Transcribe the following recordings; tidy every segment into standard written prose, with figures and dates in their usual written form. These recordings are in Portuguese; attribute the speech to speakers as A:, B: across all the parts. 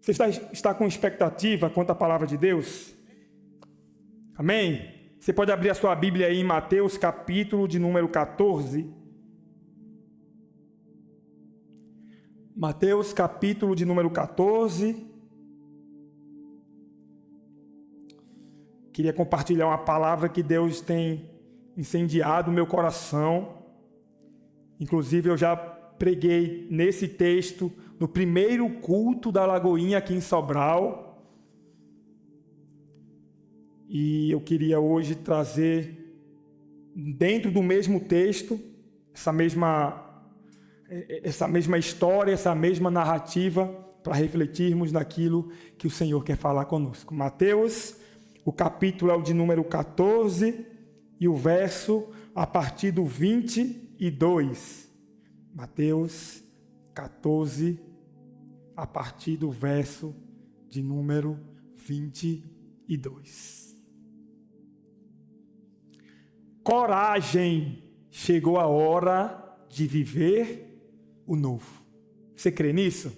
A: Você está com expectativa quanto à palavra de Deus? Amém? Você pode abrir a sua Bíblia aí em Mateus, capítulo de número 14. Mateus, capítulo de número 14. Queria compartilhar uma palavra que Deus tem incendiado o meu coração. Inclusive, eu já preguei nesse texto no primeiro culto da Lagoinha aqui em Sobral. E eu queria hoje trazer, dentro do mesmo texto, essa mesma história, essa mesma narrativa, para refletirmos naquilo que o Senhor quer falar conosco. Mateus, o capítulo é o de número 14 e o verso a partir do 22. Mateus 14, a partir do verso de número 22. Coragem, chegou a hora de viver o novo. Você crê nisso?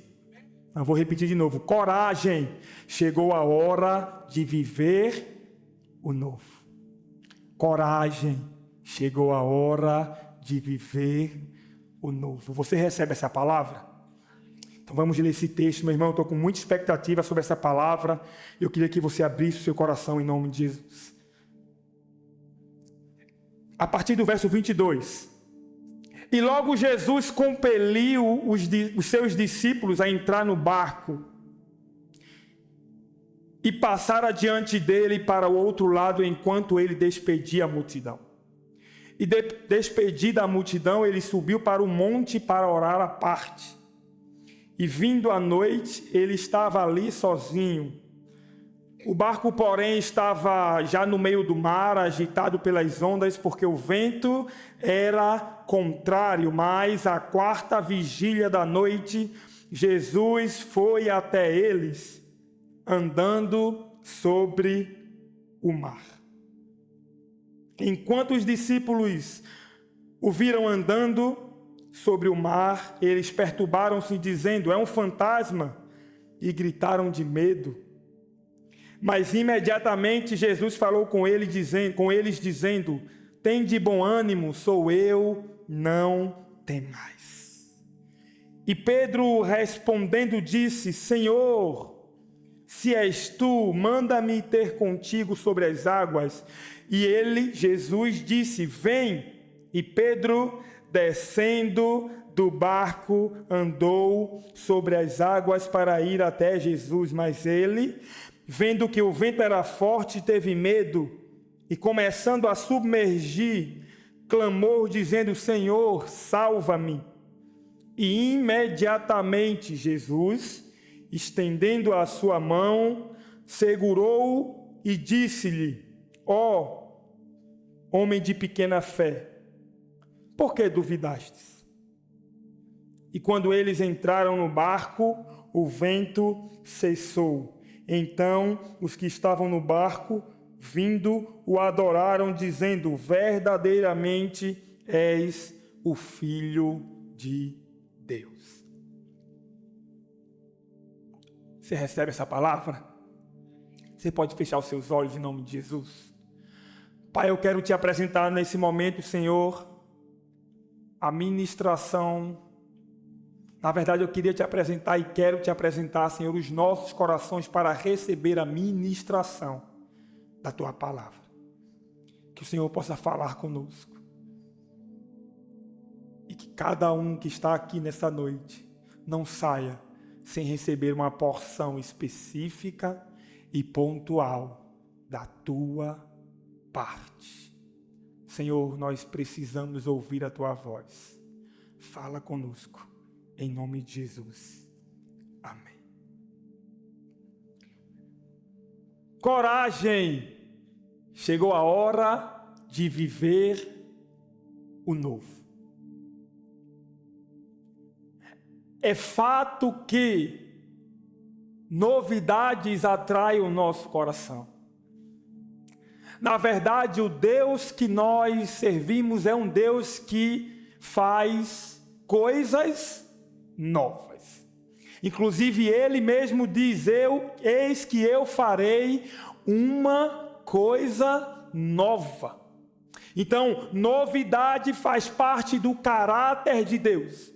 A: Eu vou repetir de novo. Coragem, chegou a hora de viver o novo. Coragem, chegou a hora de viver o novo. Você recebe essa palavra? Então vamos ler esse texto, meu irmão. Eu estou com muita expectativa sobre essa palavra. Eu queria que você abrisse o seu coração em nome de Jesus. A partir do verso 22. E logo Jesus compeliu os seus discípulos a entrar no barco e passar adiante dele para o outro lado enquanto ele despedia a multidão. E despedida a multidão, ele subiu para o monte para orar à parte. E vindo a noite, ele estava ali sozinho. O barco, porém, estava já no meio do mar, agitado pelas ondas, porque o vento era contrário. Mas à quarta vigília da noite, Jesus foi até eles, andando sobre o mar. Enquanto os discípulos o viram andando sobre o mar, eles perturbaram-se, dizendo: é um fantasma, e gritaram de medo. Mas imediatamente Jesus falou com eles dizendo: tende bom ânimo, sou eu, não temais. E Pedro respondendo disse: Senhor, se és tu, manda-me ter contigo sobre as águas. E Jesus disse: vem. E Pedro, descendo do barco, andou sobre as águas para ir até Jesus. Mas ele, vendo que o vento era forte, teve medo, e começando a submergir, clamou, dizendo: Senhor, salva-me. E imediatamente Jesus, estendendo a sua mão, segurou-o e disse-lhe: ó, homem de pequena fé, por que duvidastes? E quando eles entraram no barco, o vento cessou. Então os que estavam no barco, vindo, o adoraram, dizendo: verdadeiramente és o Filho de Deus. Você recebe essa palavra? Você pode fechar os seus olhos em nome de Jesus. Pai, eu quero te apresentar nesse momento, Senhor, a ministração. Na verdade, eu queria te apresentar e quero te apresentar, Senhor, os nossos corações para receber a ministração da Tua palavra. Que o Senhor possa falar conosco. E que cada um que está aqui nessa noite não saia sem receber uma porção específica e pontual da Tua parte. Senhor, nós precisamos ouvir a Tua voz. Fala conosco. Em nome de Jesus. Amém. Coragem! Chegou a hora de viver o novo. É fato que novidades atraem o nosso coração. Na verdade, o Deus que nós servimos é um Deus que faz coisas novas. Inclusive ele mesmo diz: eis que eu farei uma coisa nova. Então, novidade faz parte do caráter de Deus.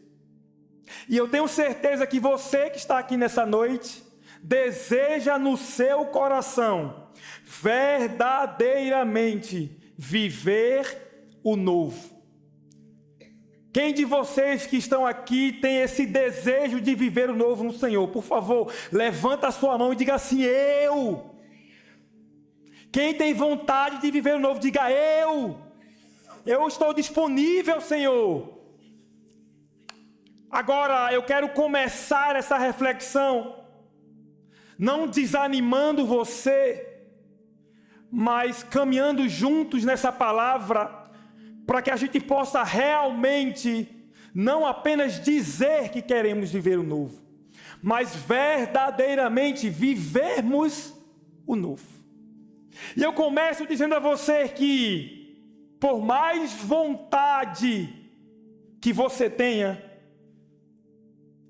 A: E eu tenho certeza que você que está aqui nessa noite deseja no seu coração verdadeiramente viver o novo. Quem de vocês que estão aqui tem esse desejo de viver o novo no Senhor? Por favor, levanta a sua mão e diga assim: eu. Quem tem vontade de viver o novo, diga: eu estou disponível, Senhor. Agora, eu quero começar essa reflexão não desanimando você, mas caminhando juntos nessa palavra, para que a gente possa realmente não apenas dizer que queremos viver o novo, mas verdadeiramente vivermos o novo. E eu começo dizendo a você que, por mais vontade que você tenha,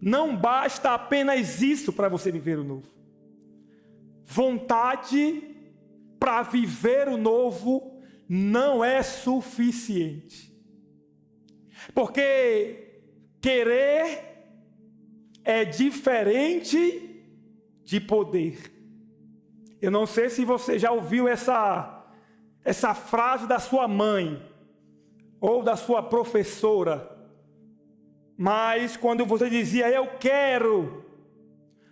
A: não basta apenas isso para você viver o novo. Vontade para viver o novo não é suficiente. Porque querer é diferente de poder. Eu não sei se você já ouviu essa frase da sua mãe ou da sua professora, mas quando você dizia eu quero,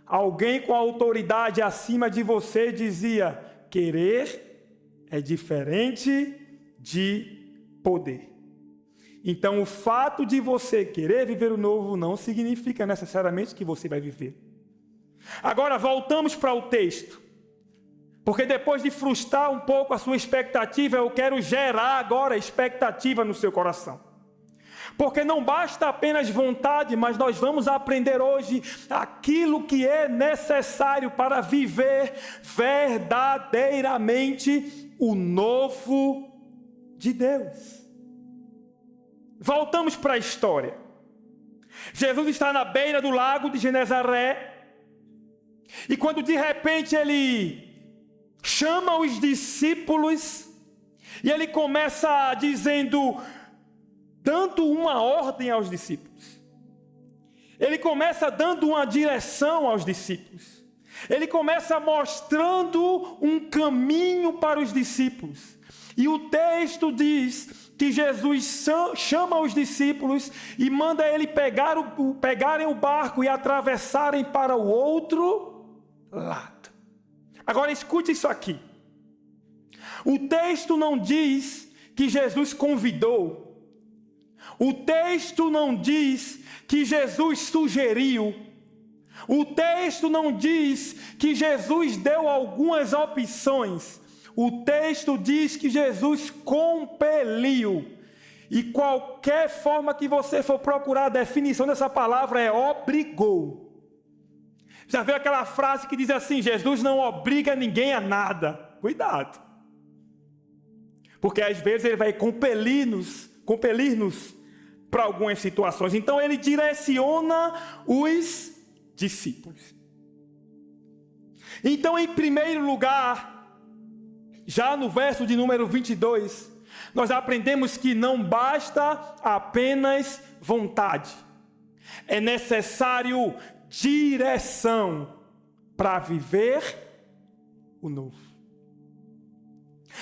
A: alguém com autoridade acima de você dizia: querer é diferente de poder. Então, o fato de você querer viver o novo não significa necessariamente que você vai viver. Agora, voltamos para o texto. Porque depois de frustrar um pouco a sua expectativa, eu quero gerar agora expectativa no seu coração. Porque não basta apenas vontade, mas nós vamos aprender hoje aquilo que é necessário para viver verdadeiramente o novo de Deus. Voltamos para a história. Jesus está na beira do lago de Genezaré, e quando de repente ele chama os discípulos, e ele começa dizendo, dando uma ordem aos discípulos. Ele começa dando uma direção aos discípulos. Ele começa mostrando um caminho para os discípulos. E o texto diz que Jesus chama os discípulos e manda ele pegarem o barco e atravessarem para o outro lado. Agora escute isso aqui. O texto não diz que Jesus convidou. O texto não diz que Jesus sugeriu. O texto não diz que Jesus deu algumas opções. O texto diz que Jesus compeliu. E qualquer forma que você for procurar a definição dessa palavra é obrigou. Já viu aquela frase que diz assim: Jesus não obriga ninguém a nada? Cuidado. Porque às vezes ele vai compelir-nos para algumas situações. Então ele direciona os discípulos. Então, em primeiro lugar, já no verso de número 22, nós aprendemos que não basta apenas vontade. É necessário direção para viver o novo.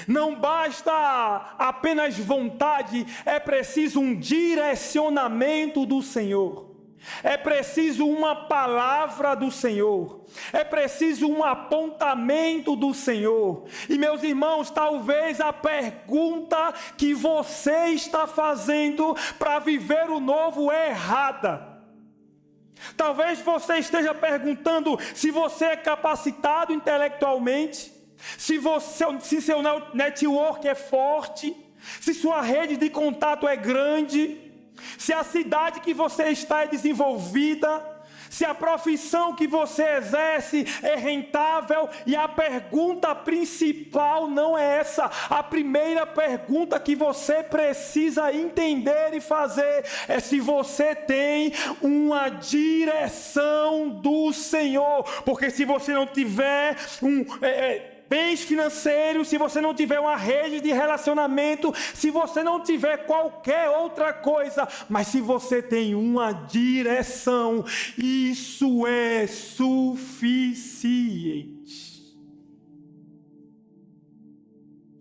A: Não basta apenas vontade, é preciso um direcionamento do Senhor. É preciso uma palavra do Senhor. É preciso um apontamento do Senhor. E meus irmãos, talvez a pergunta que você está fazendo para viver o novo é errada. Talvez você esteja perguntando se você é capacitado intelectualmente, se seu network é forte, se sua rede de contato é grande, se a cidade que você está é desenvolvida, se a profissão que você exerce é rentável. E a pergunta principal não é essa. A primeira pergunta que você precisa entender e fazer é se você tem uma direção do Senhor. Porque se você não tiver bens financeiros, se você não tiver uma rede de relacionamento, se você não tiver qualquer outra coisa, mas se você tem uma direção, isso é suficiente.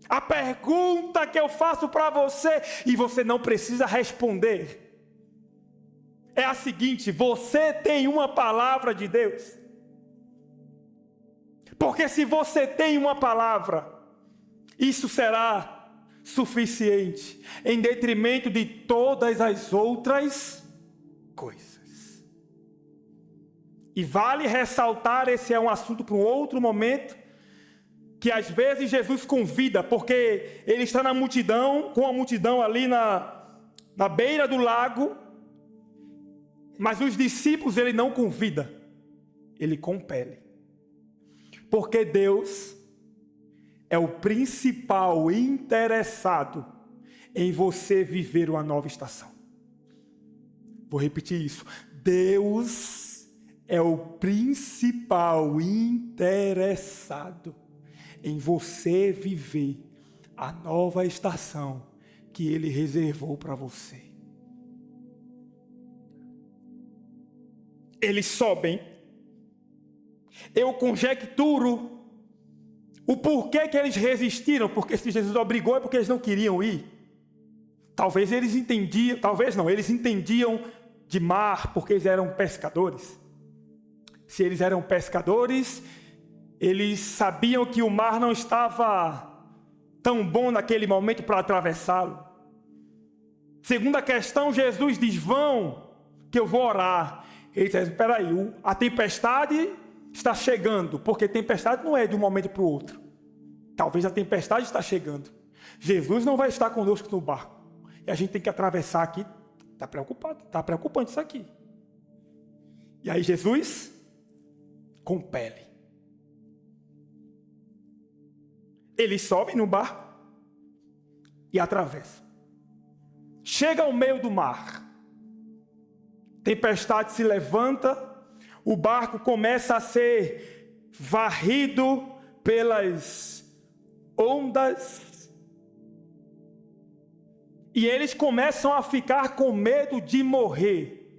A: A pergunta que eu faço para você, e você não precisa responder, é a seguinte: você tem uma palavra de Deus? Porque se você tem uma palavra, isso será suficiente, em detrimento de todas as outras coisas. E vale ressaltar, esse é um assunto para um outro momento, que às vezes Jesus convida, porque ele está na multidão, com a multidão ali na beira do lago, mas os discípulos ele não convida, ele compele. Porque Deus é o principal interessado em você viver uma nova estação. Vou repetir isso. Deus é o principal interessado em você viver a nova estação que Ele reservou para você. Eles sobem. Eu conjecturo o porquê que eles resistiram, porque se Jesus obrigou é porque eles não queriam ir. Talvez eles entendiam, talvez não, eles entendiam de mar porque eles eram pescadores. Se eles eram pescadores, eles sabiam que o mar não estava tão bom naquele momento para atravessá-lo. Segunda questão, Jesus diz: vão, que eu vou orar. Ele diz: espera aí, a tempestade está chegando, porque tempestade não é de um momento para o outro. Talvez a tempestade está chegando. Jesus não vai estar conosco no barco. E a gente tem que atravessar aqui. Está preocupado, está preocupante isso aqui. E aí Jesus compele. Ele sobe no barco e atravessa. Chega ao meio do mar. Tempestade se levanta. O barco começa a ser varrido pelas ondas. E eles começam a ficar com medo de morrer.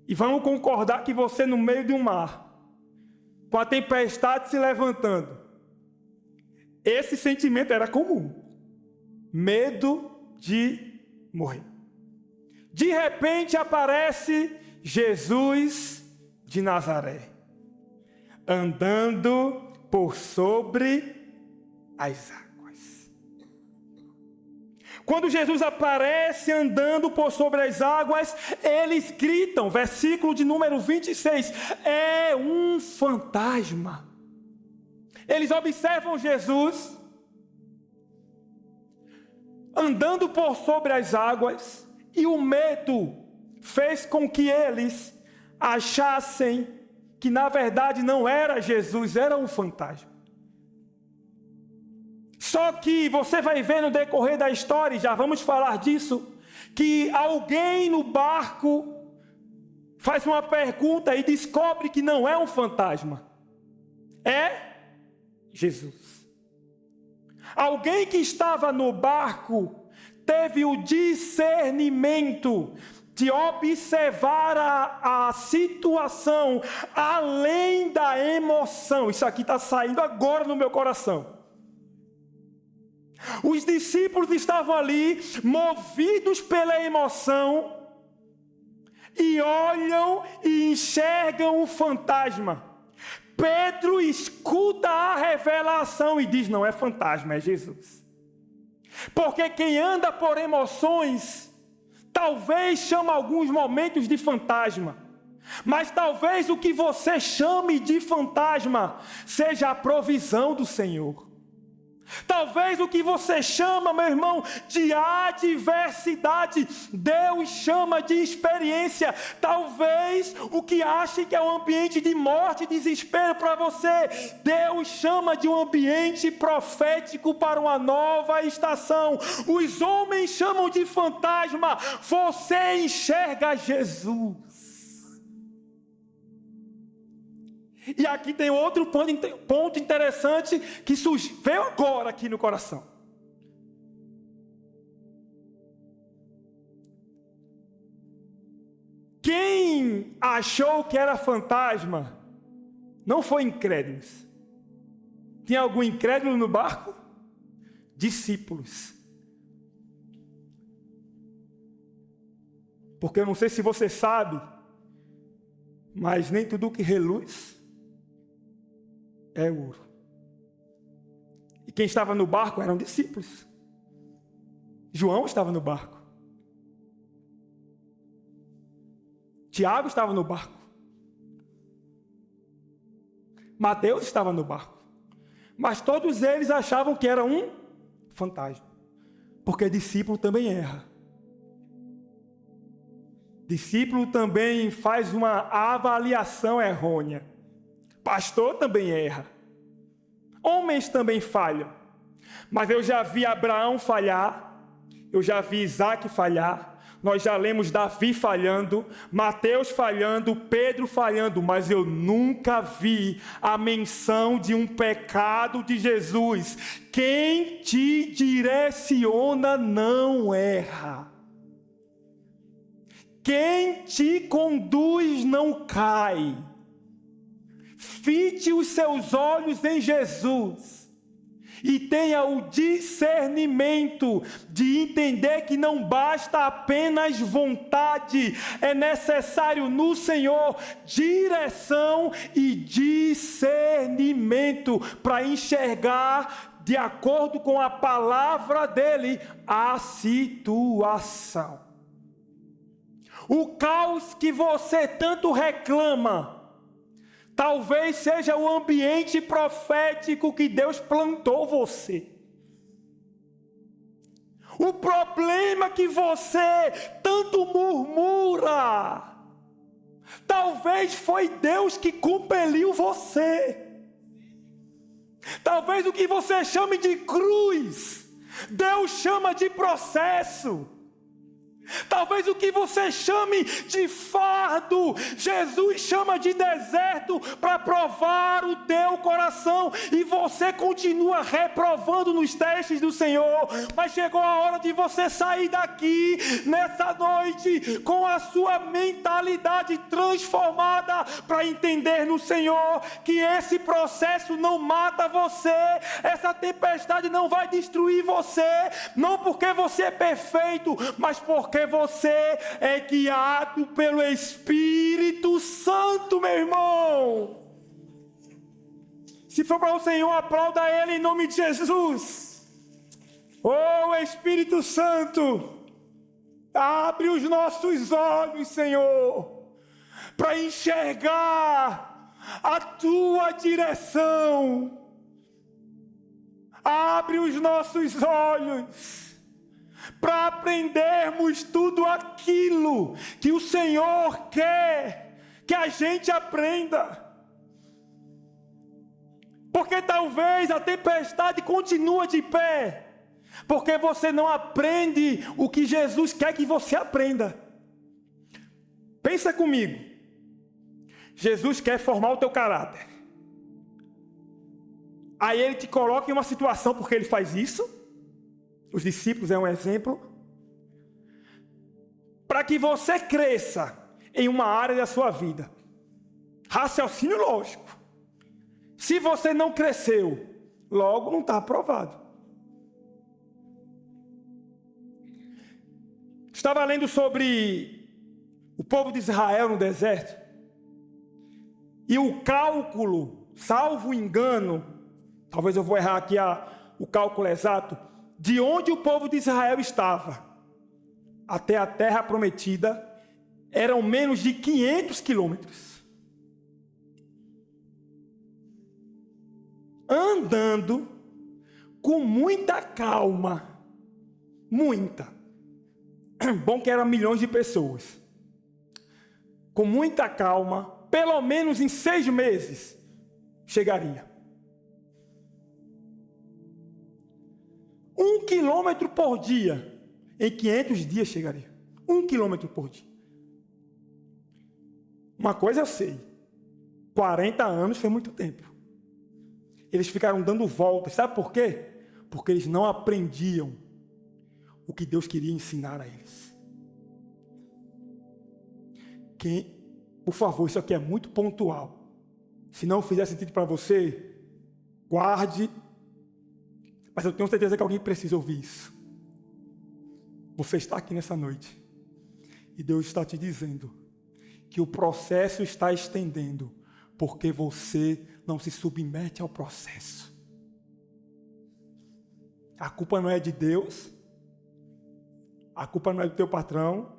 A: E vamos concordar que você no meio de um mar, com a tempestade se levantando, esse sentimento era comum. Medo de morrer. De repente aparece Jesus de Nazaré, andando por sobre as águas. Quando Jesus aparece andando por sobre as águas, eles gritam, versículo de número 26, é um fantasma. Eles observam Jesus andando por sobre as águas, e o medo fez com que eles achassem que na verdade não era Jesus, era um fantasma. Só que você vai ver no decorrer da história, já vamos falar disso, que alguém no barco faz uma pergunta e descobre que não é um fantasma, é Jesus. Alguém que estava no barco teve o discernimento de observar a situação além da emoção. Isso aqui está saindo agora no meu coração. Os discípulos estavam ali, movidos pela emoção, e olham e enxergam o fantasma. Pedro escuta a revelação e diz: não é fantasma, é Jesus. Porque quem anda por emoções, talvez chame alguns momentos de fantasma, mas talvez o que você chame de fantasma seja a provisão do Senhor. Talvez o que você chama, meu irmão, de adversidade, Deus chama de experiência. Talvez o que ache que é um ambiente de morte e desespero para você, Deus chama de um ambiente profético para uma nova estação. Os homens chamam de fantasma, você enxerga Jesus. E aqui tem outro ponto interessante que veio agora aqui no coração. Quem achou que era fantasma não foi incrédulos. Tinha algum incrédulo no barco? Discípulos. Porque eu não sei se você sabe, mas nem tudo que reluz é ouro. E quem estava no barco eram discípulos. João estava no barco. Tiago estava no barco. Mateus estava no barco. Mas todos eles achavam que era um fantasma. Porque discípulo também erra. Discípulo também faz uma avaliação errônea. Pastor também erra. Homens também falham. Mas eu já vi Abraão falhar. Eu já vi Isaac falhar. Nós já lemos Davi falhando, Mateus falhando, Pedro falhando, mas eu nunca vi a menção de um pecado de Jesus. Quem te direciona não erra. Quem te conduz não cai. Fite os seus olhos em Jesus e tenha o discernimento de entender que não basta apenas vontade, é necessário no Senhor direção e discernimento para enxergar, de acordo com a palavra dele, a situação. O caos que você tanto reclama, talvez seja o ambiente profético que Deus plantou você. O problema que você tanto murmura, talvez foi Deus que compeliu você. Talvez o que você chame de cruz, Deus chama de processo. Talvez o que você chame de fardo, Jesus chama de deserto para provar o teu coração, e você continua reprovando nos testes do Senhor. Mas chegou a hora de você sair daqui nessa noite com a sua mentalidade transformada para entender no Senhor que esse processo não mata você, essa tempestade não vai destruir você, não porque você é perfeito, mas porque você é guiado pelo Espírito Santo, meu irmão. Se for para o Senhor, aplauda Ele em nome de Jesus. Oh, Espírito Santo, abre os nossos olhos, Senhor, para enxergar a Tua direção. Abre os nossos olhos para aprendermos tudo aquilo que o Senhor quer que a gente aprenda. Porque talvez a tempestade continue de pé, porque você não aprende o que Jesus quer que você aprenda. Pensa comigo. Jesus quer formar o teu caráter. Aí Ele te coloca em uma situação, porque Ele faz isso. Os discípulos é um exemplo. Para que você cresça em uma área da sua vida. Raciocínio lógico. Se você não cresceu, logo não está aprovado. Estava lendo sobre o povo de Israel no deserto. E o cálculo, salvo engano, talvez eu vou errar aqui o cálculo exato, de onde o povo de Israel estava até a terra prometida, eram menos de 500 quilômetros. Andando com muita calma, muita. Bom que eram milhões de pessoas. Com muita calma, pelo menos em 6 meses, chegaria. 1 quilômetro por dia, em 500 dias chegaria. 1 quilômetro por dia. Uma coisa eu sei, 40 anos foi muito tempo. Eles ficaram dando voltas, sabe por quê? Porque eles não aprendiam o que Deus queria ensinar a eles. Por favor, isso aqui é muito pontual. Se não fizer sentido para você, guarde. Mas eu tenho certeza que alguém precisa ouvir isso. Você está aqui nessa noite e Deus está te dizendo que o processo está estendendo porque você não se submete ao processo. A culpa não é de Deus, a culpa não é do teu patrão,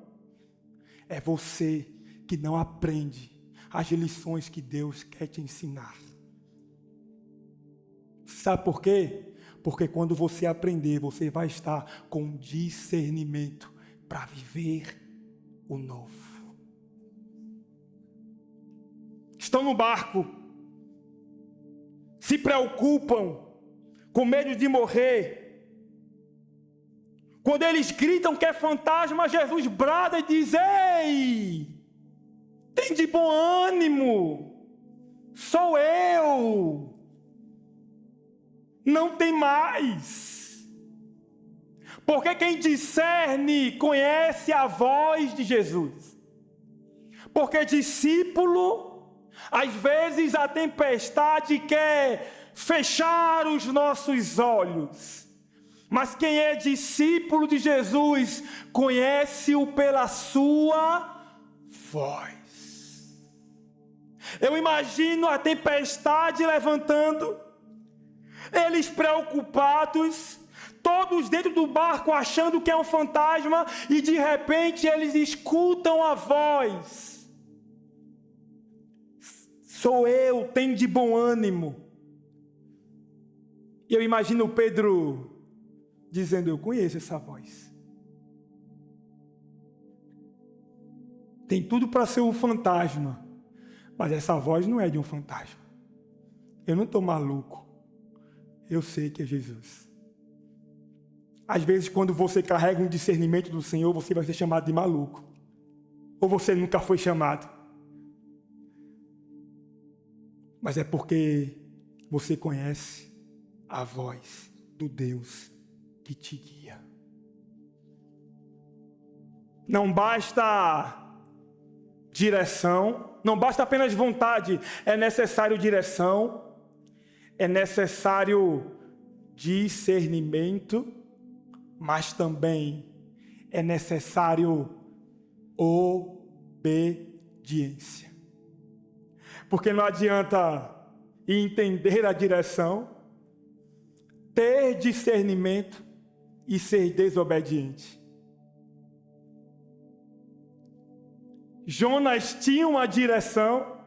A: é você que não aprende as lições que Deus quer te ensinar. Sabe por quê? Porque quando você aprender, você vai estar com discernimento para viver o novo. Estão no barco, se preocupam, com medo de morrer. Quando eles gritam que é fantasma, Jesus brada e diz: ei, tem de bom ânimo, sou eu, não tem mais. Porque quem discerne conhece a voz de Jesus. Porque discípulo, às vezes a tempestade quer fechar os nossos olhos. Mas quem é discípulo de Jesus conhece-o pela sua voz. Eu imagino a tempestade levantando, eles preocupados, todos dentro do barco achando que é um fantasma, e de repente eles escutam a voz: sou eu, tem de bom ânimo. E eu imagino Pedro dizendo: eu conheço essa voz. Tem tudo para ser um fantasma, mas essa voz não é de um fantasma. Eu não estou maluco. Eu sei que é Jesus. Às vezes, quando você carrega um discernimento do Senhor, você vai ser chamado de maluco. Ou você nunca foi chamado. Mas é porque você conhece a voz do Deus que te guia. Não basta direção, não basta apenas vontade, é necessário direção, é necessário discernimento, mas também é necessário obediência. Porque não adianta entender a direção, ter discernimento e ser desobediente. Jonas tinha uma direção,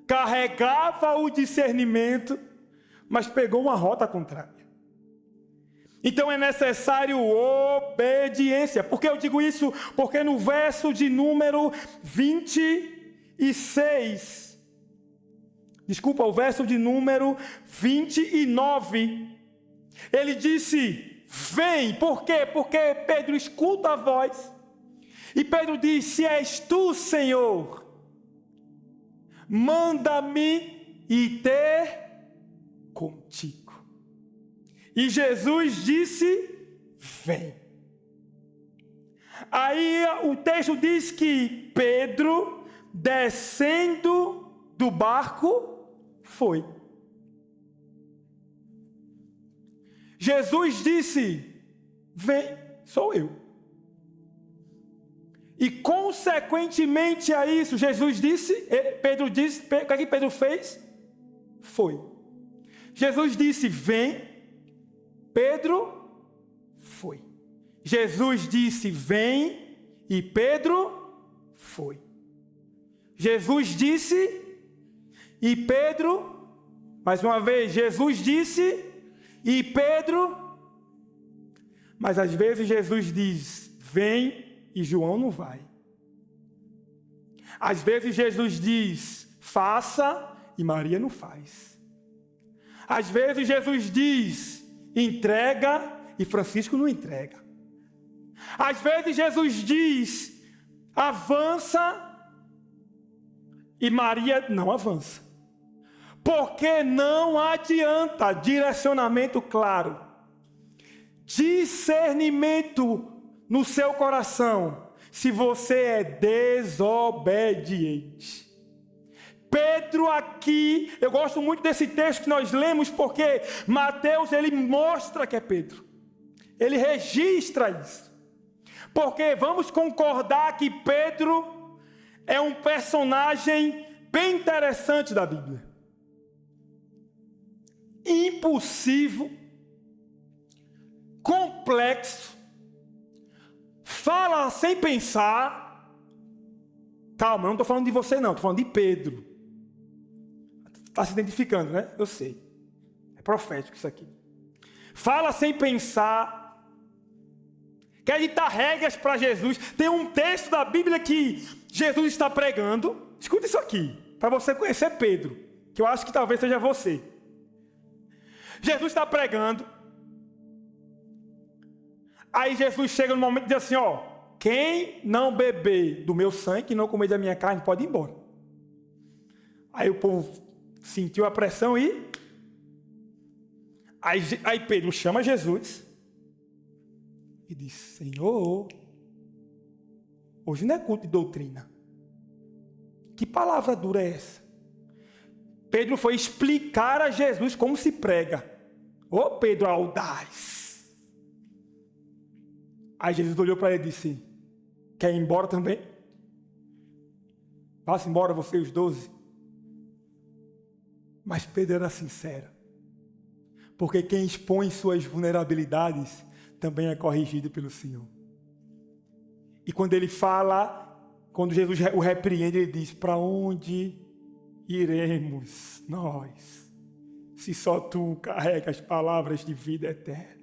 A: carregava o discernimento, mas pegou uma rota contrária. Então é necessário obediência. Por que eu digo isso? Porque no verso de número 26, o verso de número 29, ele disse: vem. Por quê? Porque Pedro escuta a voz. E Pedro diz: se és tu, Senhor, manda-me ir ter contigo. E Jesus disse: vem. Aí o texto diz que Pedro, descendo do barco, foi. Jesus disse: vem, sou eu. E consequentemente a isso, Pedro disse, o que é que Pedro fez? Foi. Jesus disse: vem. Pedro foi. Jesus disse: vem, e Pedro foi. Jesus disse, e Pedro, mais uma vez, Jesus disse, E Pedro, mas às vezes Jesus diz, vem, e João não vai. Às vezes Jesus diz, faça, e Maria não faz. Às vezes Jesus diz, entrega, e Francisco não entrega. Às vezes Jesus diz, avança, e Maria não avança. Porque não adianta direcionamento claro, discernimento no seu coração, se você é desobediente. Pedro aqui, eu gosto muito desse texto que nós lemos, porque Mateus, ele mostra que é Pedro. Ele registra isso. Porque vamos concordar que Pedro é um personagem bem interessante da Bíblia. Impulsivo, complexo, fala sem pensar. Calma, eu não estou falando de você não, estou falando de Pedro. Está se identificando, né? Eu sei. É profético isso aqui. Fala sem pensar. Quer ditar regras para Jesus. Tem um texto da Bíblia que Jesus está pregando. Escuta isso aqui, para você conhecer Pedro, que eu acho que talvez seja você. Jesus está pregando. Aí Jesus chega no momento e diz assim, ó, quem não beber do meu sangue, que não comer da minha carne, pode ir embora. Aí o povo sentiu a pressão e... Aí Pedro chama Jesus e diz, Senhor, hoje não é culto de doutrina. Que palavra dura é essa? Pedro foi explicar a Jesus como se prega. Ô Pedro audaz. Aí Jesus olhou para ele e disse, quer ir embora também? Vá-se embora você e os 12. Mas Pedro era sincero. Porque quem expõe suas vulnerabilidades também é corrigido pelo Senhor. E quando ele fala, quando Jesus o repreende, ele diz, para onde iremos nós, se só tu carregas palavras de vida eterna?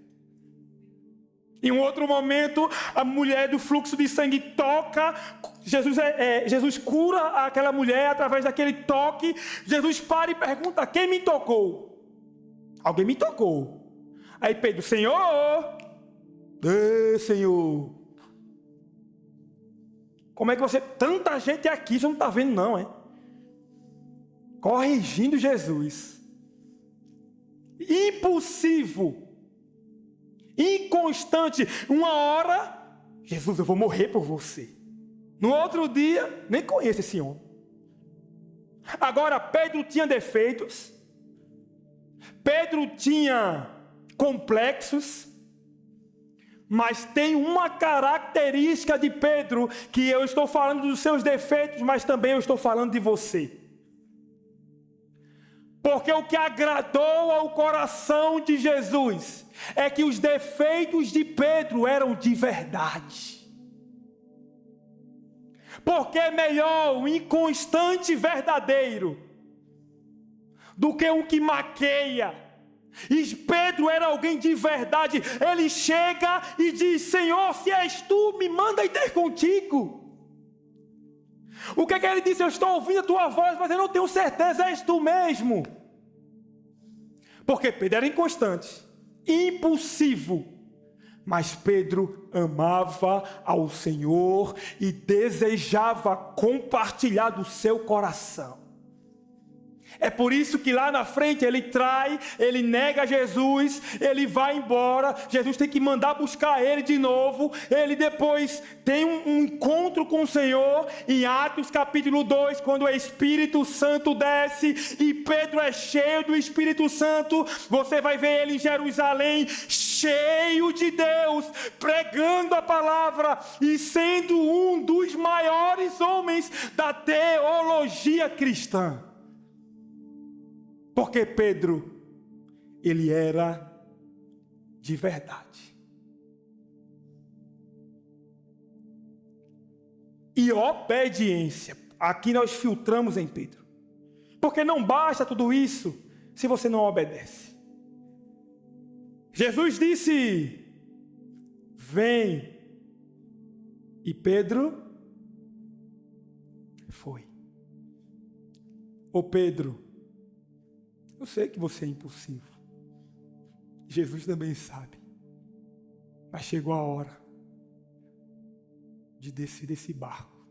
A: Em um outro momento, a mulher do fluxo de sangue toca, Jesus cura aquela mulher através daquele toque. Jesus para e pergunta, quem me tocou? Alguém me tocou. Aí Pedro, Senhor, Senhor, como é que você, tanta gente aqui, você não está vendo não, é? Corrigindo Jesus. Impulsivo, inconstante. Uma hora, Jesus, eu vou morrer por você. No outro dia, nem conheço esse homem. Agora, Pedro tinha defeitos. Pedro tinha complexos. Mas tem uma característica de Pedro, que eu estou falando dos seus defeitos, mas também eu estou falando de você. Porque o que agradou ao coração de Jesus é que os defeitos de Pedro eram de verdade. Porque é melhor um inconstante verdadeiro do que um que maqueia. E Pedro era alguém de verdade. Ele chega e diz, Senhor, se és tu, me manda ir ter contigo. O que é que ele disse? Eu estou ouvindo a tua voz, mas eu não tenho certeza, és tu mesmo. Porque Pedro era inconstante, impulsivo. Mas Pedro amava ao Senhor e desejava compartilhar do seu coração. É por isso que lá na frente ele trai, ele nega Jesus, ele vai embora, Jesus tem que mandar buscar ele de novo, ele depois tem um encontro com o Senhor, em Atos capítulo 2, quando o Espírito Santo desce, e Pedro é cheio do Espírito Santo, você vai ver ele em Jerusalém, cheio de Deus, pregando a palavra, e sendo um dos maiores homens da teologia cristã. Porque Pedro, ele era de verdade. E obediência, aqui nós filtramos em Pedro. Porque não basta tudo isso se você não obedece. Jesus disse: vem. E Pedro foi. Ô Pedro, eu sei que você é impulsivo. Jesus também sabe. Mas chegou a hora de descer desse barco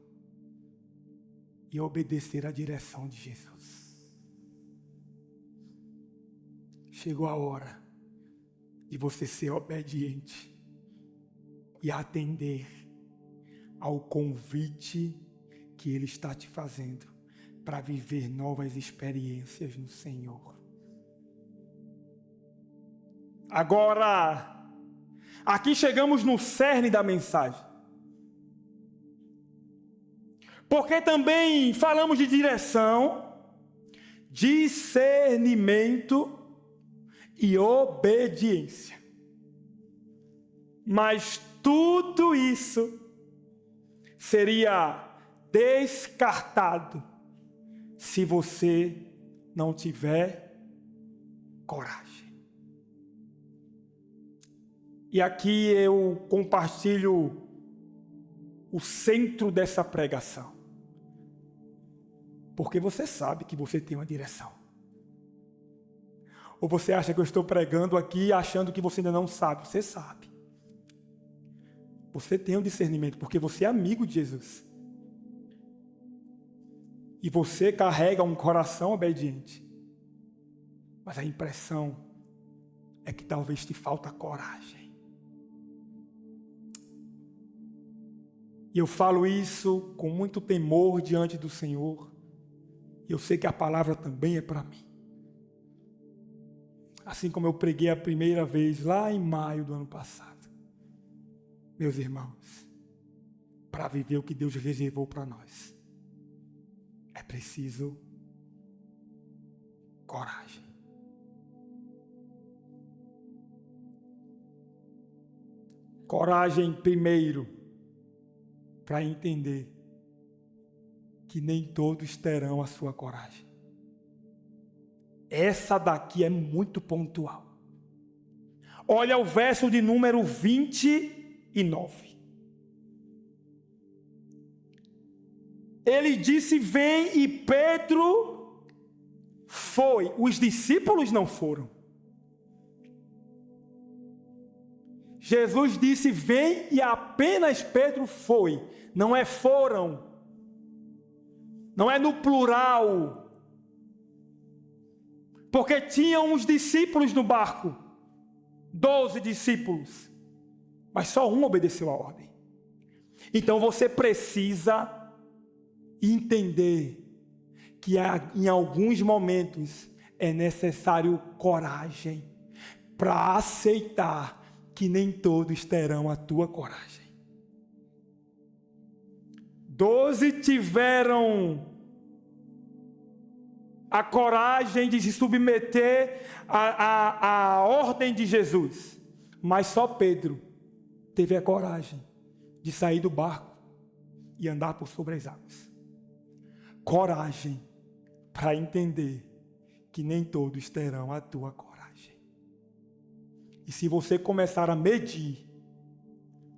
A: e obedecer à direção de Jesus. Chegou a hora de você ser obediente e atender ao convite que Ele está te fazendo para viver novas experiências no Senhor. Agora, aqui chegamos no cerne da mensagem. Porque também falamos de direção, discernimento e obediência. Mas tudo isso seria descartado se você não tiver coragem. E aqui eu compartilho o centro dessa pregação. Porque você sabe que você tem uma direção. Ou você acha que eu estou pregando aqui achando que você ainda não sabe? Você sabe. Você tem um discernimento, porque você é amigo de Jesus. E você carrega um coração obediente. Mas a impressão é que talvez te falta coragem. E eu falo isso com muito temor diante do Senhor. E eu sei que a palavra também é para mim. Assim como eu preguei a primeira vez lá em maio do ano passado. Meus irmãos, para viver o que Deus reservou para nós, é preciso coragem. Coragem primeiro, para entender que nem todos terão a sua coragem. Essa daqui é muito pontual. Olha o verso de número 29. Ele disse: vem, e Pedro foi. Os discípulos não foram. Jesus disse: vem, e apenas Pedro foi. Não é foram. Não é no plural. Porque tinham uns discípulos no barco. 12 discípulos. Mas só um obedeceu a ordem. Então você precisa entender que em alguns momentos é necessário coragem para aceitar que nem todos terão a tua coragem. 12 tiveram a coragem de se submeter à ordem de Jesus. Mas só Pedro teve a coragem de sair do barco e andar por sobre as águas. Coragem para entender que nem todos terão a tua coragem. E se você começar a medir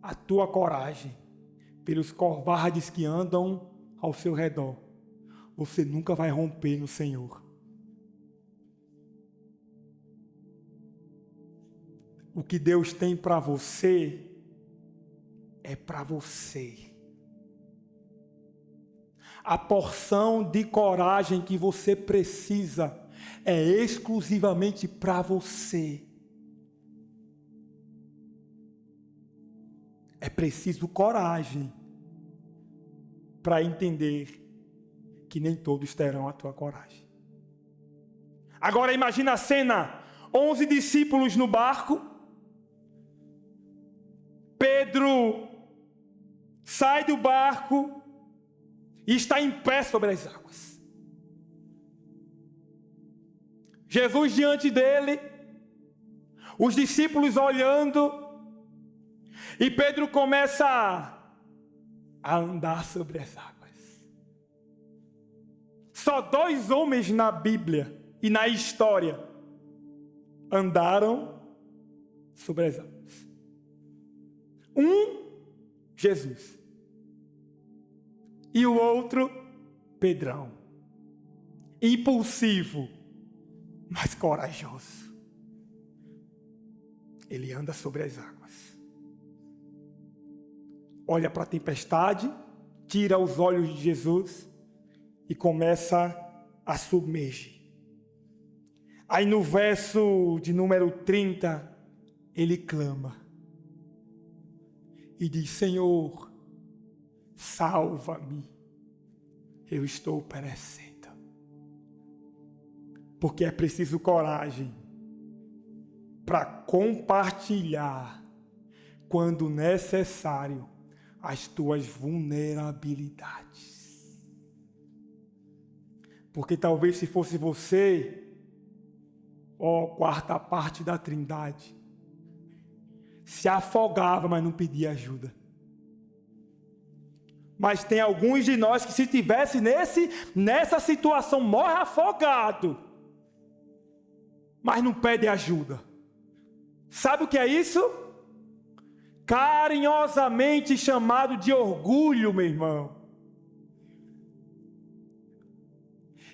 A: a tua coragem pelos covardes que andam ao seu redor, você nunca vai romper no Senhor. O que Deus tem para você é para você. A porção de coragem que você precisa é exclusivamente para você. É preciso coragem para entender que nem todos terão a tua coragem. Agora imagina a cena: 11 discípulos no barco. Pedro sai do barco e está em pé sobre as águas. Jesus diante dele, os discípulos olhando, e Pedro começa a andar sobre as águas. Só 2 homens na Bíblia e na história andaram sobre as águas. Jesus. E o outro, Pedrão. Impulsivo, mas corajoso. Ele anda sobre as águas. Olha para a tempestade, tira os olhos de Jesus e começa a submergir. Aí no verso de número 30, ele clama e diz: Senhor, salva-me, eu estou perecendo. Porque é preciso coragem para compartilhar, quando necessário, as tuas vulnerabilidades. Porque talvez se fosse você, quarta parte da Trindade, se afogava, mas não pedia ajuda. Mas tem alguns de nós que, se tivesse nessa situação, morre afogado, mas não pede ajuda. Sabe o que é isso? Carinhosamente chamado de orgulho, meu irmão.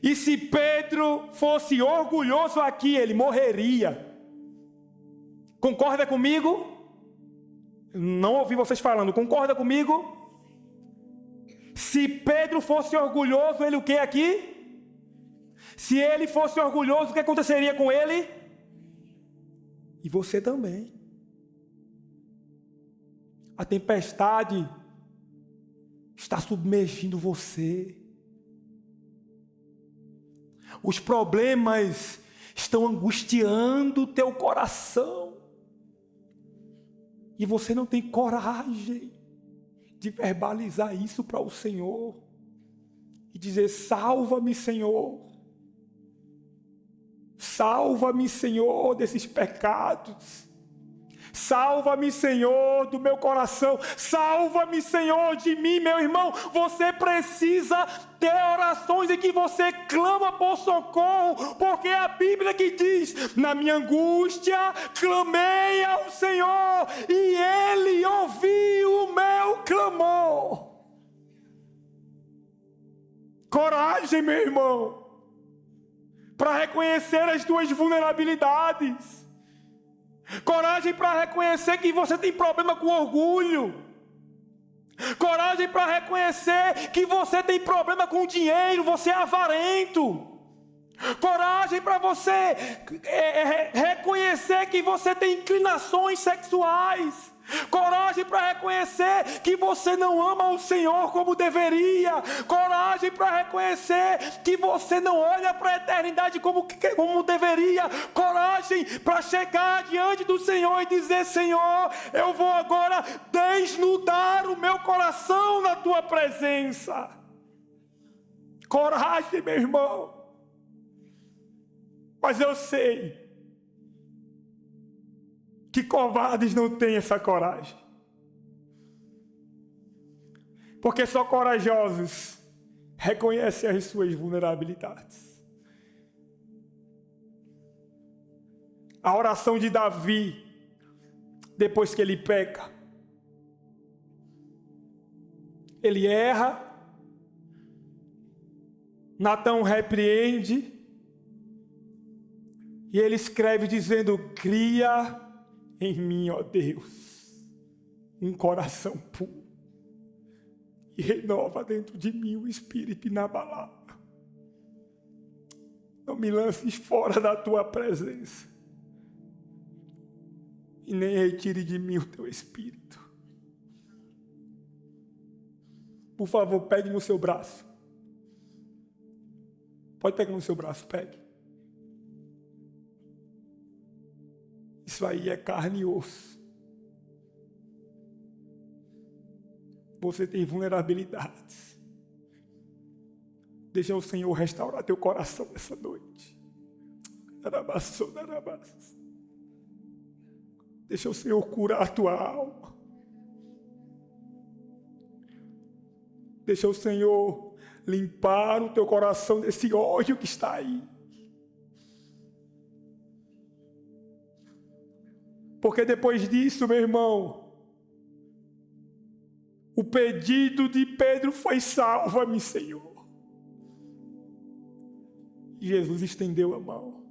A: E se Pedro fosse orgulhoso aqui, ele morreria. Concorda comigo? Não ouvi vocês falando. Concorda comigo? Se Pedro fosse orgulhoso, ele o que aqui? Se ele fosse orgulhoso, o que aconteceria com ele? E você também. A tempestade está submergindo você. Os problemas estão angustiando o teu coração. E você não tem coragem de verbalizar isso para o Senhor. E dizer: salva-me, Senhor. Salva-me, Senhor, desses pecados. Salva-me, Senhor, do meu coração. Salva-me, Senhor, de mim, meu irmão. Você precisa ter orações em que você clama por socorro, porque é a Bíblia que diz: na minha angústia clamei ao Senhor e Ele ouviu o meu clamor. Coragem, meu irmão, para reconhecer as tuas vulnerabilidades. Coragem para reconhecer que você tem problema com orgulho. Coragem para reconhecer que você tem problema com dinheiro, você é avarento. Coragem para você reconhecer que você tem inclinações sexuais. Coragem para reconhecer que você não ama o Senhor como deveria. Coragem para reconhecer que você não olha para a eternidade como deveria. Coragem para chegar diante do Senhor e dizer: Senhor, eu vou agora desnudar o meu coração na tua presença. Coragem, meu irmão. Mas eu sei que covardes não têm essa coragem. Porque só corajosos reconhecem as suas vulnerabilidades. A oração de Davi, depois que ele peca, ele erra, Natão repreende, e ele escreve dizendo: cria em mim, ó Deus, um coração puro, e renova dentro de mim o espírito inabalável. Não me lances fora da tua presença, e nem retire de mim o teu espírito. Por favor, pegue no seu braço. Pode pegar no seu braço, pegue. Isso aí é carne e osso. Você tem vulnerabilidades. Deixa o Senhor restaurar teu coração nessa noite. Deixa o Senhor curar a tua alma. Deixa o Senhor limpar o teu coração desse ódio que está aí. Porque depois disso, meu irmão, o pedido de Pedro foi: salva-me, Senhor. Jesus estendeu a mão.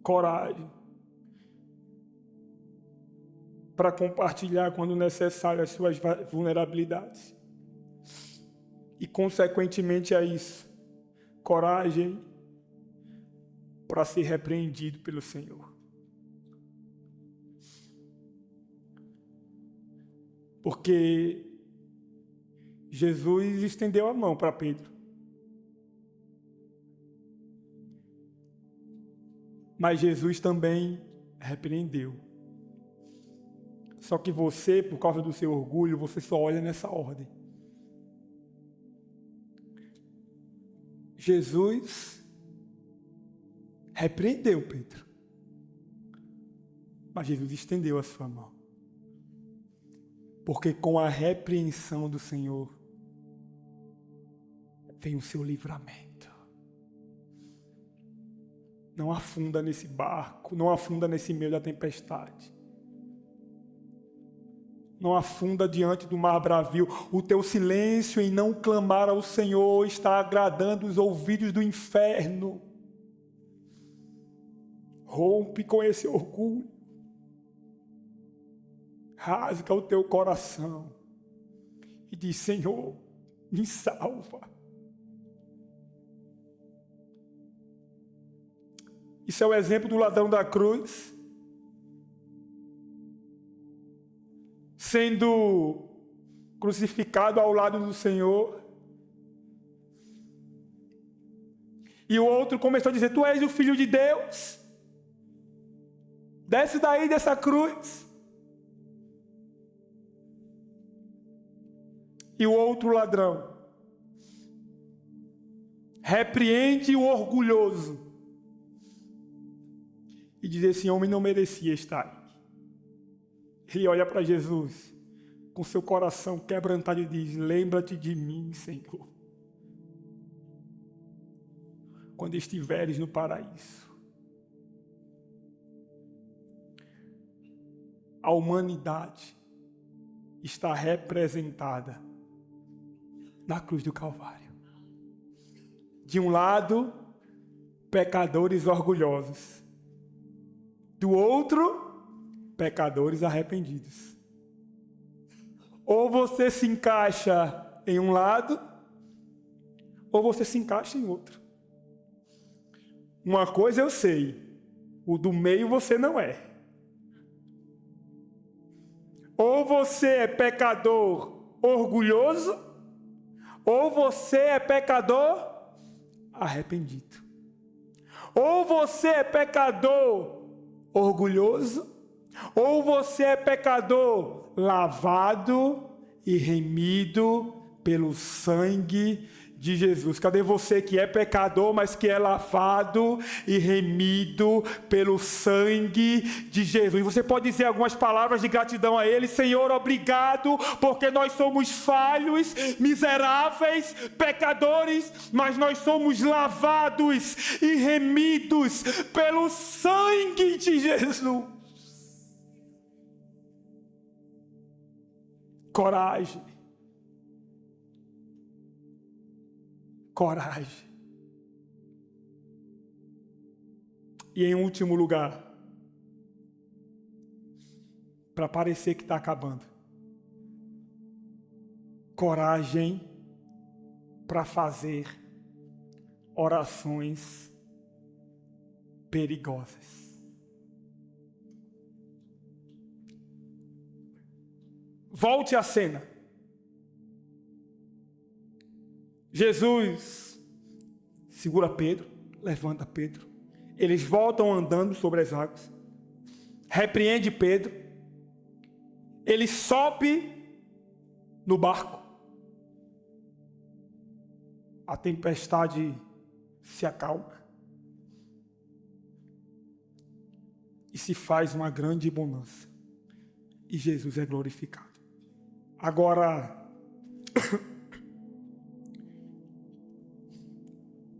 A: Coragem para compartilhar quando necessário as suas vulnerabilidades. E consequentemente a isso, coragem para ser repreendido pelo Senhor. Porque Jesus estendeu a mão para Pedro. Mas Jesus também repreendeu. Só que você, por causa do seu orgulho, você só olha nessa ordem. Jesus repreendeu Pedro. Mas Jesus estendeu a sua mão. Porque com a repreensão do Senhor vem o seu livramento. Não afunda nesse barco, não afunda nesse meio da tempestade. Não afunda diante do mar bravio. O teu silêncio em não clamar ao Senhor está agradando os ouvidos do inferno. Rompe com esse orgulho. Rasga o teu coração e diz: Senhor, me salva. Isso é o exemplo do ladrão da cruz, sendo crucificado ao lado do Senhor. E o outro começou a dizer: tu és o Filho de Deus, desce daí dessa cruz. E o outro ladrão repreende o orgulhoso e diz: esse homem não merecia estar aí. Ele olha para Jesus com seu coração quebrantado e diz: lembra-te de mim, Senhor, quando estiveres no paraíso. A humanidade está representada na cruz do Calvário. De um lado, pecadores orgulhosos. Do outro, pecadores arrependidos. Ou você se encaixa em um lado, ou você se encaixa em outro. Uma coisa eu sei: o do meio você não é. Ou você é pecador orgulhoso, ou você é pecador arrependido. Ou você é pecador orgulhoso, ou você é pecador lavado e remido pelo sangue de Jesus. Cadê você que é pecador, mas que é lavado e remido pelo sangue de Jesus? Você pode dizer algumas palavras de gratidão a Ele: Senhor, obrigado, porque nós somos falhos, miseráveis, pecadores, mas nós somos lavados e remidos pelo sangue de Jesus. Coragem. Coragem. E em último lugar, para parecer que está acabando, coragem para fazer orações perigosas. Volte à cena. Jesus segura Pedro, levanta Pedro. Eles voltam andando sobre as águas. Repreende Pedro. Ele sobe no barco. A tempestade se acalma. E se faz uma grande bonança. E Jesus é glorificado. Agora,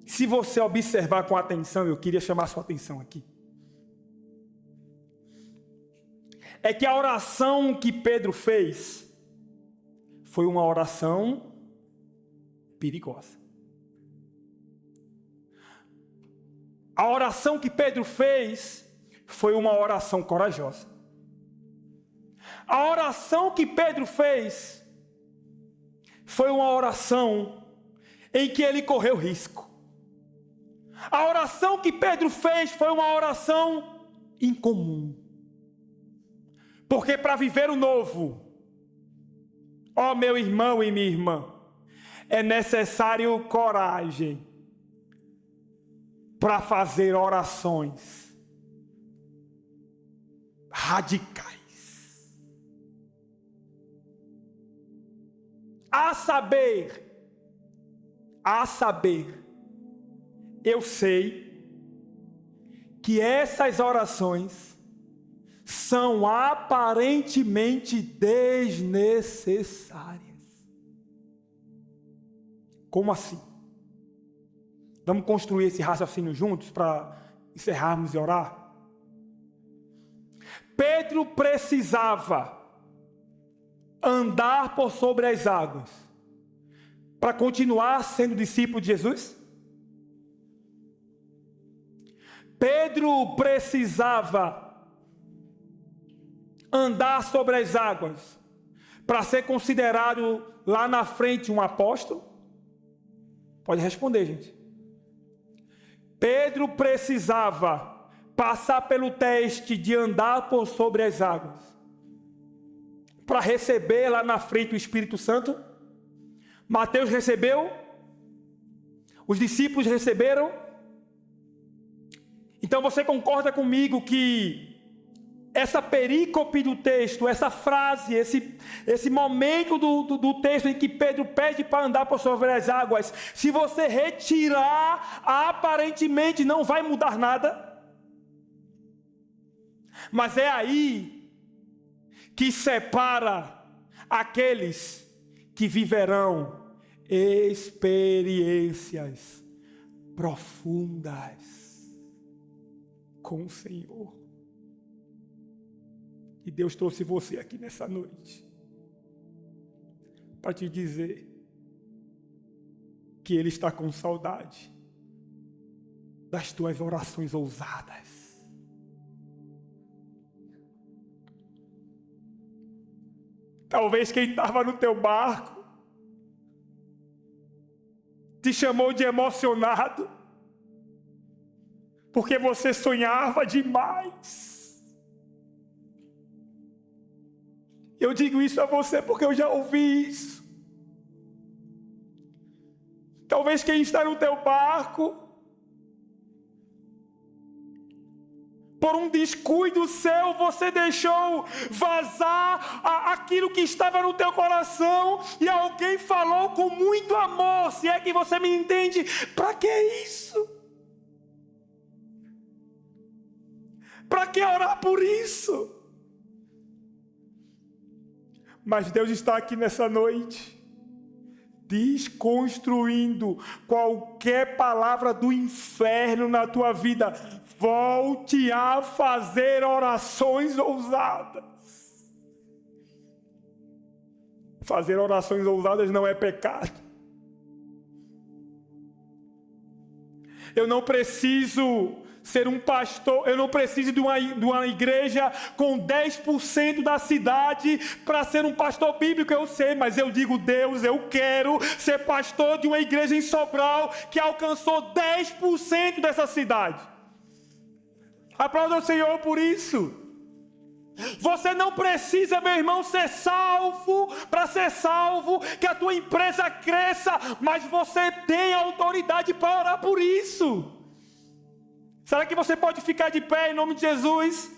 A: se você observar com atenção, eu queria chamar sua atenção aqui. é que a oração que Pedro fez foi uma oração perigosa. A oração que Pedro fez foi uma oração corajosa. A oração que Pedro fez foi uma oração em que ele correu risco. A oração que Pedro fez foi uma oração incomum. Porque para viver o novo, ó meu irmão e minha irmã, é necessário coragem para fazer orações radicais. A saber, eu sei que essas orações são aparentemente desnecessárias. Como assim? Vamos construir esse raciocínio juntos para encerrarmos e orar? Pedro precisava andar por sobre as águas para continuar sendo discípulo de Jesus? Pedro precisava andar sobre as águas para ser considerado lá na frente um apóstolo? Pode responder, gente. Pedro precisava passar pelo teste de andar por sobre as águas para receber lá na frente o Espírito Santo? Mateus recebeu? Os discípulos receberam? Então você concorda comigo que essa perícope do texto, essa frase, esse momento do texto em que Pedro pede para andar por sobre as águas, se você retirar, aparentemente não vai mudar nada? Mas é aí que separa aqueles que viverão experiências profundas com o Senhor. E Deus trouxe você aqui nessa noite para te dizer que Ele está com saudade das tuas orações ousadas. Talvez quem estava no teu barco te chamou de emocionado, porque você sonhava demais. Eu digo isso a você porque eu já ouvi isso. Talvez quem está no teu barco, por um descuido seu, você deixou vazar aquilo que estava no teu coração e alguém falou com muito amor, se é que você me entende. Para que isso? Para que orar por isso? Mas Deus está aqui nessa noite, desconstruindo qualquer palavra do inferno na tua vida. Volte a fazer orações ousadas. Fazer orações ousadas não é pecado. Eu não preciso ser um pastor, eu não preciso de uma igreja com 10% da cidade para ser um pastor bíblico, eu sei, mas eu digo, Deus, eu quero ser pastor de uma igreja em Sobral que alcançou 10% dessa cidade. Aplauda o Senhor por isso. Você não precisa, meu irmão, ser salvo para ser salvo, que a tua empresa cresça, mas você tem autoridade para orar por isso. Será que você pode ficar de pé em nome de Jesus?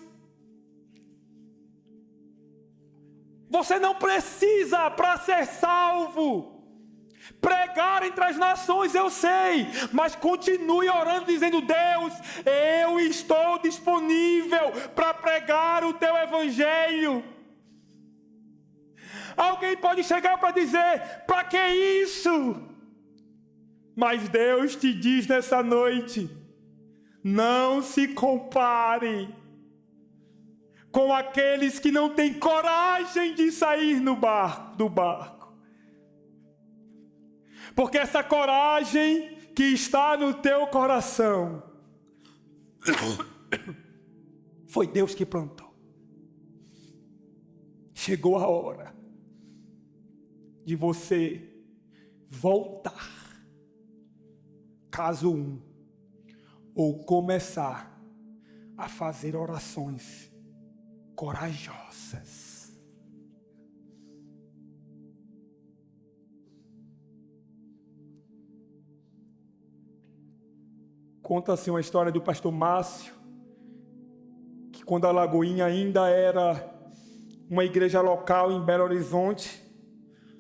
A: Você não precisa, para ser salvo, pregar entre as nações, eu sei, mas continue orando, dizendo, Deus, eu estou disponível para pregar o teu evangelho. Alguém pode chegar para dizer, para que isso? Mas Deus te diz nessa noite, não se compare com aqueles que não têm coragem de sair do barco. Porque essa coragem que está no teu coração foi Deus que plantou. Chegou a hora de você voltar, caso 1, ou começar a fazer orações corajosas. Conta-se uma história do pastor Márcio, que quando a Lagoinha ainda era uma igreja local em Belo Horizonte,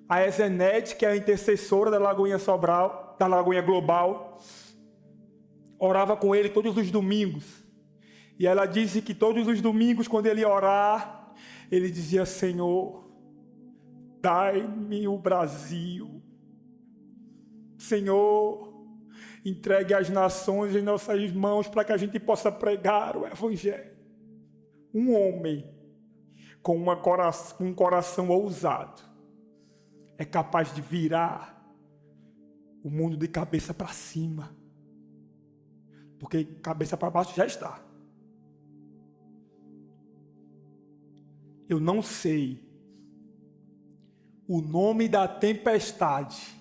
A: a Ezenete, que é a intercessora da Lagoinha Sobral, da Lagoinha Global, orava com ele todos os domingos. E ela disse que todos os domingos, quando ele ia orar, ele dizia: Senhor, dai-me o Brasil. Senhor, entregue as nações em nossas mãos para que a gente possa pregar o Evangelho. Um homem com um coração ousado é capaz de virar o mundo de cabeça para cima. Porque cabeça para baixo já está. Eu não sei o nome da tempestade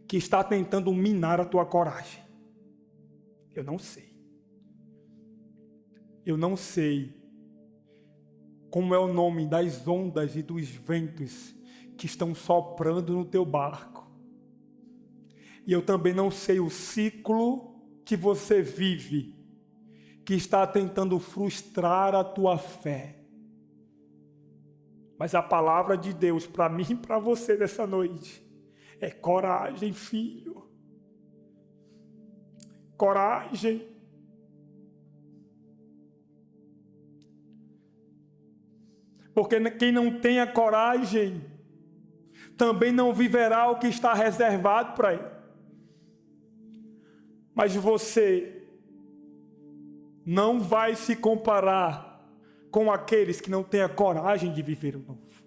A: que está tentando minar a tua coragem. Eu não sei. Eu não sei como é o nome das ondas e dos ventos que estão soprando no teu barco. E eu também não sei o ciclo que você vive, que está tentando frustrar a tua fé. Mas a palavra de Deus para mim e para você nessa noite é coragem, filho. Coragem. Porque quem não tem a coragem também não viverá o que está reservado para ele. Mas você não vai se comparar com aqueles que não têm a coragem de viver o novo.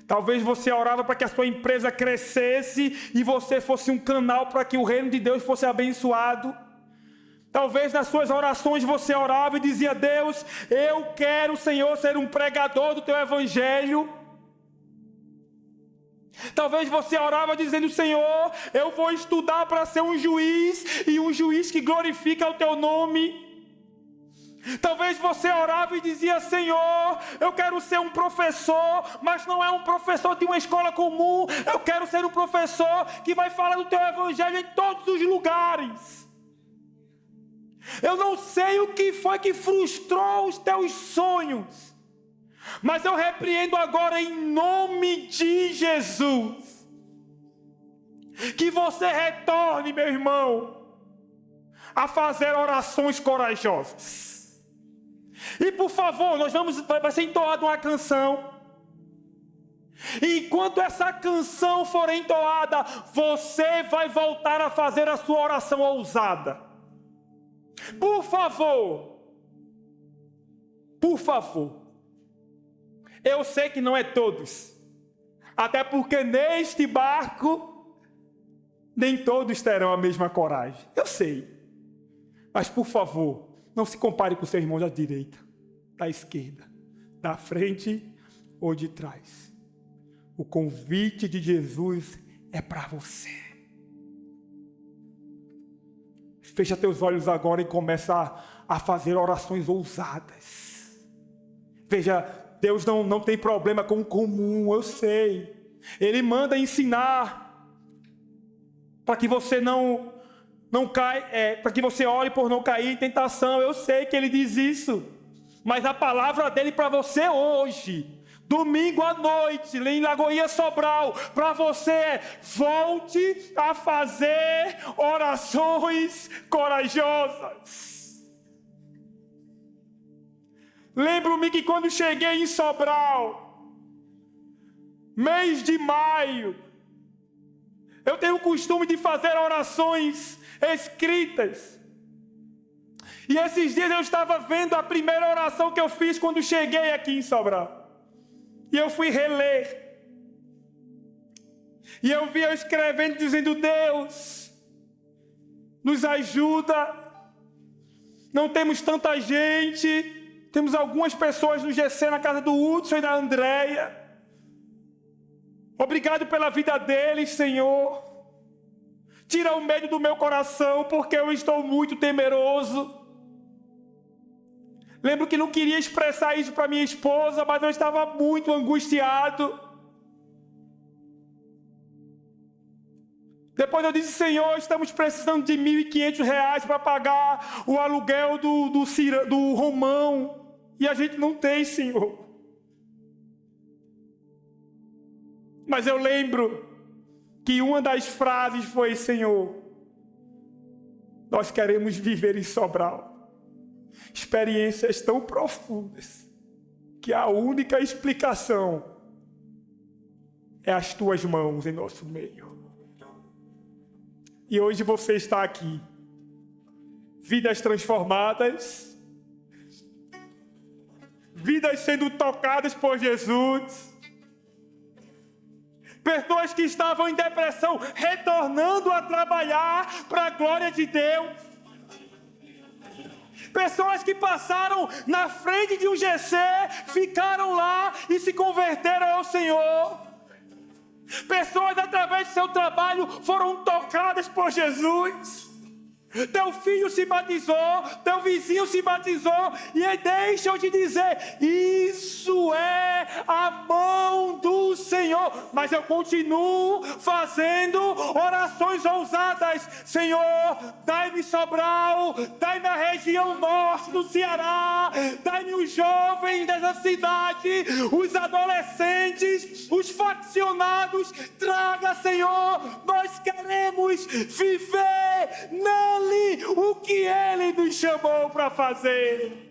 A: Talvez você orava para que a sua empresa crescesse e você fosse um canal para que o reino de Deus fosse abençoado. Talvez nas suas orações você orava e dizia: Deus, eu quero, Senhor, ser um pregador do teu evangelho. Talvez você orava dizendo: Senhor, eu vou estudar para ser um juiz, e um juiz que glorifica o teu nome. Talvez você orava e dizia: Senhor, eu quero ser um professor, mas não é um professor de uma escola comum. Eu quero ser um professor que vai falar do teu evangelho em todos os lugares. Eu não sei o que foi que frustrou os teus sonhos, mas eu repreendo agora em nome de Jesus. Que você retorne, meu irmão, a fazer orações corajosas. E por favor, vai ser entoada uma canção. E enquanto essa canção for entoada, você vai voltar a fazer a sua oração ousada. Por favor. Por favor. Eu sei que não é todos. Até porque neste barco nem todos terão a mesma coragem. Eu sei. Mas por favor, não se compare com o seu irmão da direita, da esquerda, da frente ou de trás. O convite de Jesus é para você. Fecha teus olhos agora e começa a fazer orações ousadas. Veja, Deus não tem problema com o comum, eu sei. Ele manda ensinar para que você não caia, para que você ore por não cair em tentação. Eu sei que Ele diz isso. Mas a palavra dele para você hoje, domingo à noite, em Lagoinha Sobral, para você é: volte a fazer orações corajosas. Lembro-me que quando cheguei em Sobral, mês de maio, eu tenho o costume de fazer orações escritas. E esses dias eu estava vendo a primeira oração que eu fiz quando cheguei aqui em Sobral. E eu fui reler. E eu vi eu escrevendo, dizendo: Deus, nos ajuda. Não temos tanta gente. Temos algumas pessoas no GC, na casa do Hudson e da Andréia. Obrigado pela vida deles, Senhor. Tira o medo do meu coração, porque eu estou muito temeroso. Lembro que não queria expressar isso para minha esposa, mas eu estava muito angustiado. Depois eu disse: Senhor, estamos precisando de R$1.500 para pagar o aluguel do Romão. E a gente não tem, Senhor. Mas eu lembro que uma das frases foi: Senhor, nós queremos viver em Sobral experiências tão profundas que a única explicação é as tuas mãos em nosso meio. E hoje você está aqui, vidas transformadas, vidas sendo tocadas por Jesus, pessoas que estavam em depressão retornando a trabalhar para a glória de Deus, pessoas que passaram na frente de um GC, ficaram lá e se converteram ao Senhor. Pessoas, através do seu trabalho, foram tocadas por Jesus. Teu filho se batizou, teu vizinho se batizou, e deixa eu te dizer, isso é a mão do Senhor. Mas eu continuo fazendo orações ousadas. Senhor, dai-me Sobral, dai-me a região norte do Ceará, dai-me os jovens dessa cidade, os adolescentes, os faccionados, traga, Senhor, nós queremos viver nele o que Ele nos chamou para fazer.